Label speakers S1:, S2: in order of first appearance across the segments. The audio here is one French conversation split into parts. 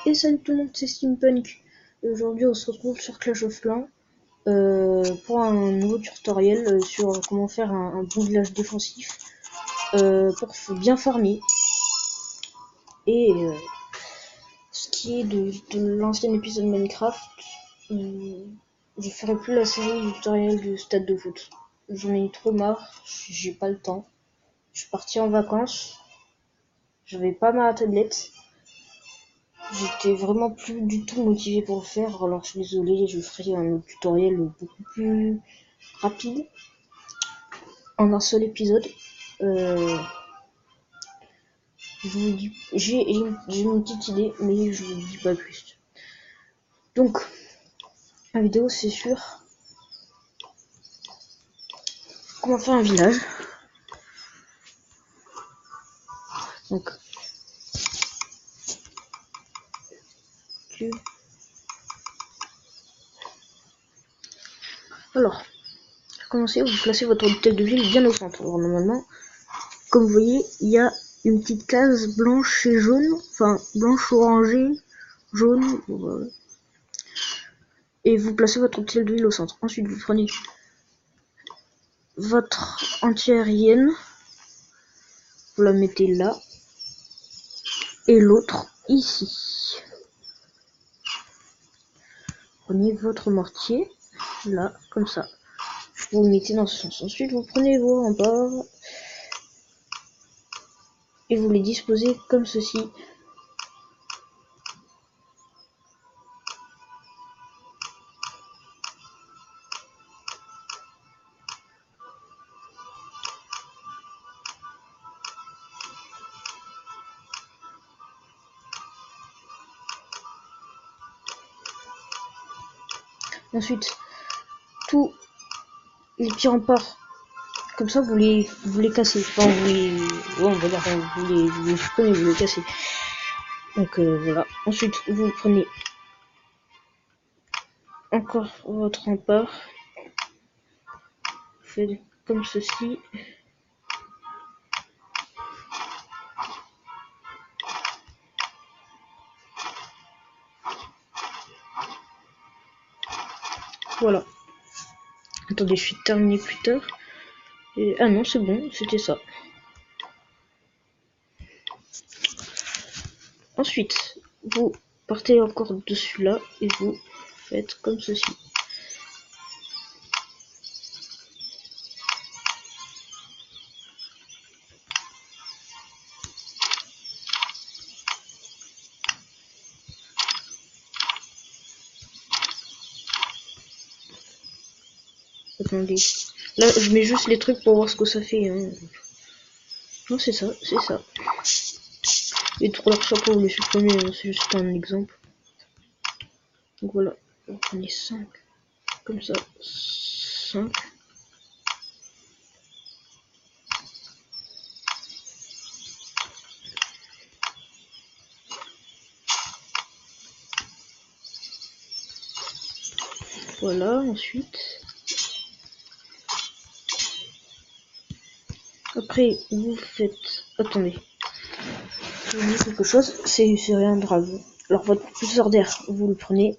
S1: Et salut tout le monde, c'est Steampunk. Et aujourd'hui on se retrouve sur Clash of Clans pour un nouveau tutoriel sur comment faire un bon village défensif pour bien farmer. Et ce qui est de l'ancien épisode Minecraft, je ferai plus la série du tutoriel du stade de foot. J'en ai eu trop marre, j'ai pas le temps. Je suis parti en vacances, j'avais pas ma tablette. J'étais vraiment plus du tout motivé pour le faire, alors je suis désolé, je ferai un autre tutoriel beaucoup plus rapide en un seul épisode. Je vous dis, j'ai une petite idée, mais je vous dis pas plus. Donc, la vidéo c'est sûr comment faire un village. Donc, alors, pour commencer, vous placez votre hôtel de ville bien au centre. Alors, normalement, comme vous voyez, il y a une petite case blanche et jaune, enfin blanche orangée, jaune, voilà. Et vous placez votre hôtel de ville au centre. Ensuite, vous prenez votre anti-aérienne, vous la mettez là, et l'autre ici. Prenez votre mortier, là, comme ça. Vous le mettez dans ce sens. Ensuite, vous prenez vos remparts, et vous les disposez comme ceci. Ensuite, tous les petits remparts, comme ça, vous les cassez. Enfin, on va dire, vous les supprimez, vous les cassez. Donc voilà. Ensuite, vous prenez encore votre rempart. Vous faites comme ceci. Voilà. Attendez, je vais terminer plus tard. Ah non, c'est bon, c'était ça. Ensuite, vous partez encore dessus là et vous faites comme ceci. Attendez. Là, je mets juste les trucs pour voir ce que ça fait. Hein. Non, c'est ça, c'est ça. Et pour leur chapeau, vous les supprimez, hein, c'est juste un exemple. Donc voilà, vous prenez 5, comme ça, 5. Voilà, ensuite. Après, vous faites... Attendez. Je vous dis quelque chose, c'est rien de grave. Alors, votre propulseur d'air, vous le prenez.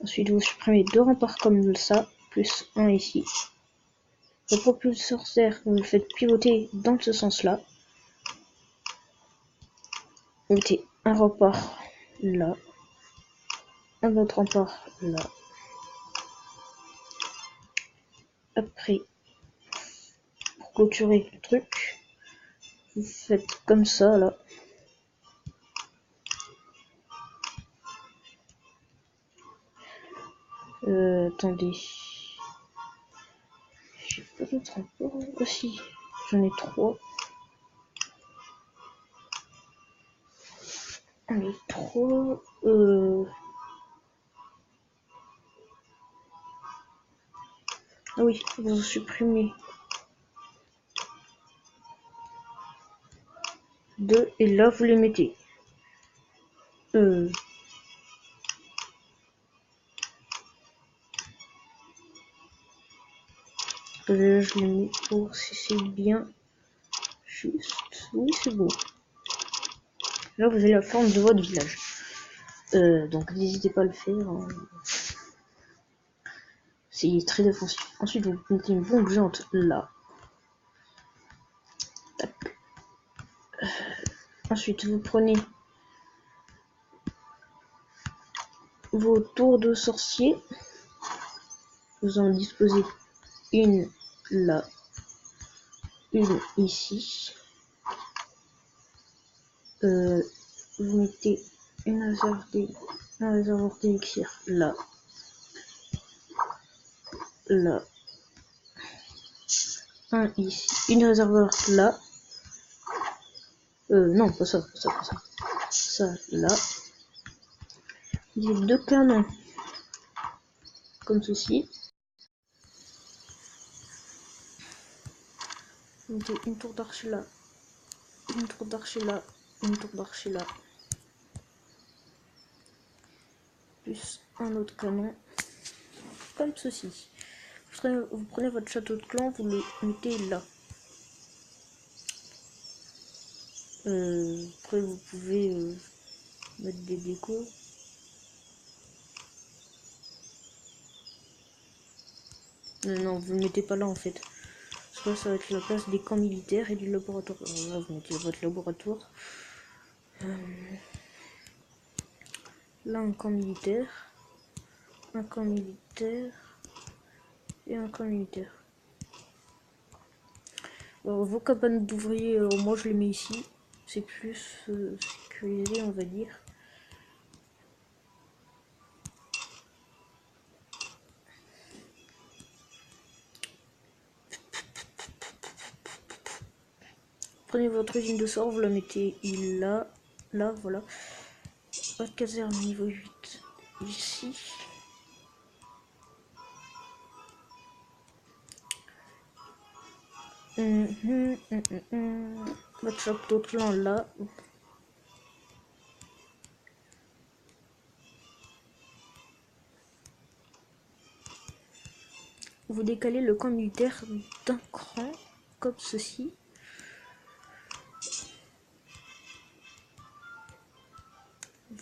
S1: Ensuite, vous supprimez 2 remparts comme ça, plus un ici. Le propulseur d'air, vous le faites pivoter dans ce sens-là. Vous mettez un rempart là. Un autre rempart là. Après, pour clôturer le truc, vous faites comme ça là. Attendez. J'ai pas d'autres remparts aussi. J'en ai 3. Allez, 3. Ah oui, vous supprimez 2 et là vous les mettez. Là, je les mets pour si c'est bien juste. Oui, c'est beau. Là, vous avez la forme de votre village. Donc n'hésitez pas à le faire. Hein. C'est très défensif. Ensuite, vous mettez une bombe géante là. Ensuite, vous prenez vos tours de sorcier. Vous en disposez une là, une ici. Vous mettez un réservoir d'élixir là, là, un ici, une réservoir là. Non, pas ça, pas ça, pas ça. Ça là. J'ai deux canons comme ceci. Vous mettez une tour d'archer là, une tour d'archer là, une tour d'archer là. Plus un autre canon comme ceci. Vous prenez votre château de clan, vous le mettez là. Après vous pouvez mettre des décos. Non, vous ne mettez pas là en fait. Ça va être la place des camps militaires et du laboratoire. Alors là, vous mettez votre laboratoire. Là, un camp militaire et un camp militaire. Alors, vos cabanes d'ouvriers, moi je les mets ici. C'est plus sécurisé, on va dire. Prenez votre usine de sort, vous la mettez là, là, voilà. Votre caserne niveau 8 ici. Votre château de clan là. Vous décalez le camp militaire d'un cran, comme ceci.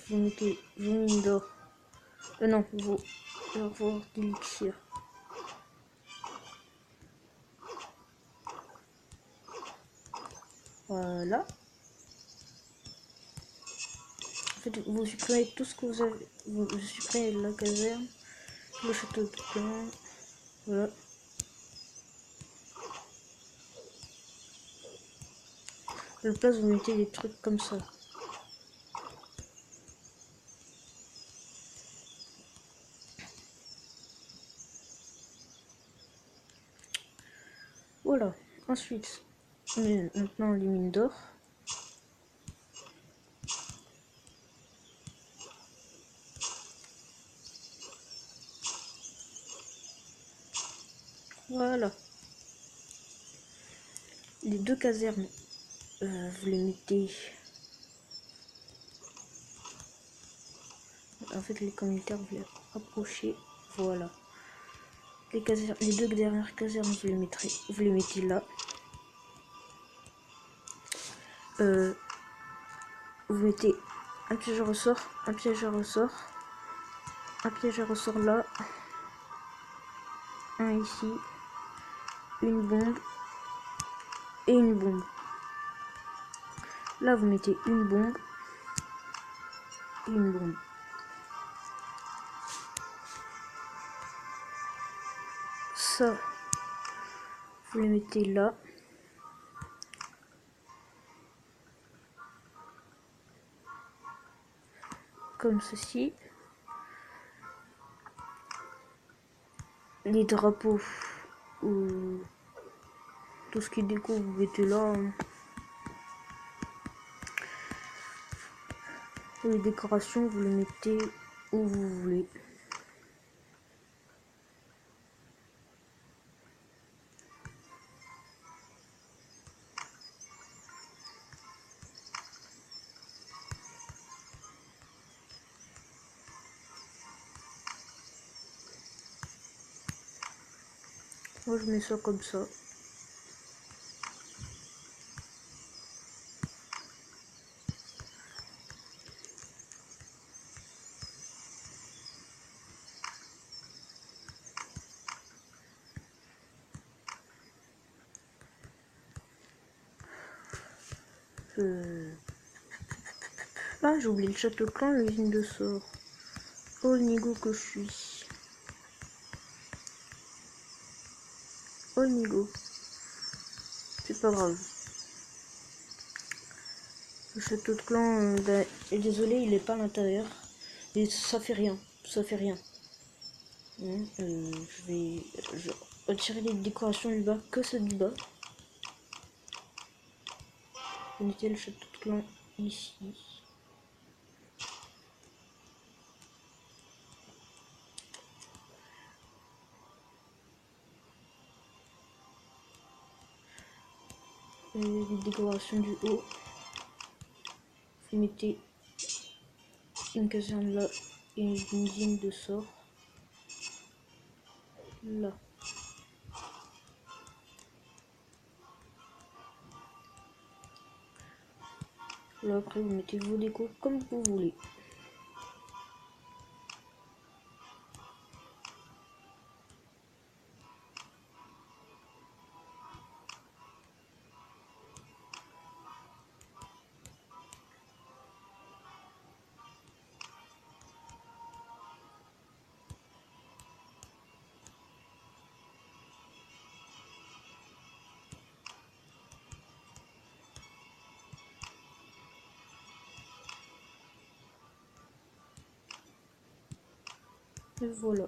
S1: Vous mettez vos mines d'or. Non, vos réservoirs d'élixir. Voilà. En fait, vous supprimez tout ce que vous avez. Vous supprimez la caserne, le château de clan. Voilà. À la place, vous mettez des trucs comme ça. Voilà. Ensuite, on met maintenant les mines d'or. Voilà. Les deux casernes, vous les mettez. En fait, les communautaires, vous les rapprochez. Voilà. Les deux dernières casernes, vous les mettez là. Vous mettez un piège à ressort, un piège à ressort, un piège à ressort là, un ici, une bombe et une bombe. Là, vous mettez une bombe et une bombe. Ça, vous les mettez là. Comme ceci. Les drapeaux ou tout ce qui déco, vous mettez là. Les décorations, vous les mettez où vous voulez. Moi, je mets ça comme ça. Ah, j'ai oublié le château clan, l'usine de sort. Oh, le nigo que je suis. Oh, le nigo. C'est pas grave. Le château de clan, désolé, il est pas à l'intérieur. Et ça fait rien. Ça fait rien. Je vais retirer les décorations du bas, que ceux du bas. On était le château de clan ici. Et les décorations du haut. Vous mettez une caserne là et une usine de sort là. Là après vous mettez vos décos comme vous voulez. Et voilà.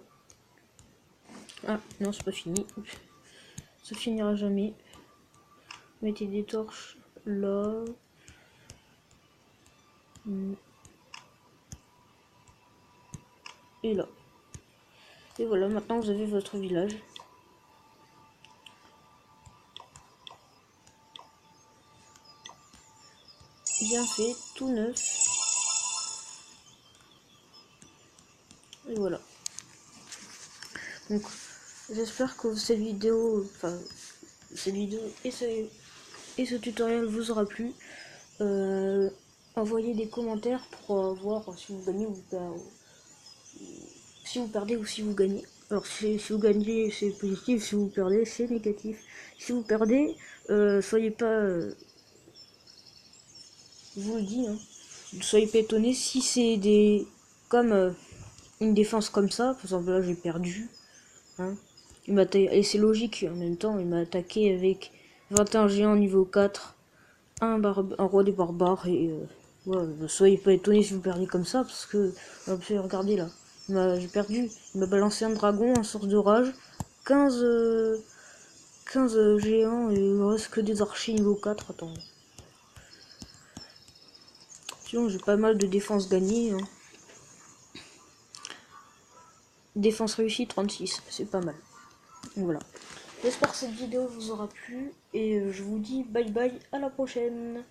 S1: Ah non, c'est pas fini. Ça finira jamais. Mettez des torches là. Et là. Et voilà, maintenant vous avez votre village. Bien fait, tout neuf. Et voilà. Donc j'espère que cette vidéo et ce tutoriel vous aura plu. Envoyez des commentaires pour voir si vous gagnez ou si vous perdez ou si vous gagnez. Alors si vous gagnez c'est positif, si vous perdez c'est négatif. Si vous perdez, soyez pas, je vous le dis, hein, ne soyez pas étonnés si c'est des comme une défense comme ça. Par exemple là j'ai perdu, hein. Et c'est logique en même temps, il m'a attaqué avec 21 géants niveau 4, un roi des barbares et ouais, ne soyez pas étonnés si vous perdez comme ça parce que regardez là, j'ai perdu, il m'a balancé un dragon, un source de rage, 15 géants et il reste que des archers niveau 4. Attends, sinon j'ai pas mal de défense gagnée, hein. Défense réussie 36, c'est pas mal. Donc voilà, j'espère que cette vidéo vous aura plu et je vous dis bye bye, à la prochaine.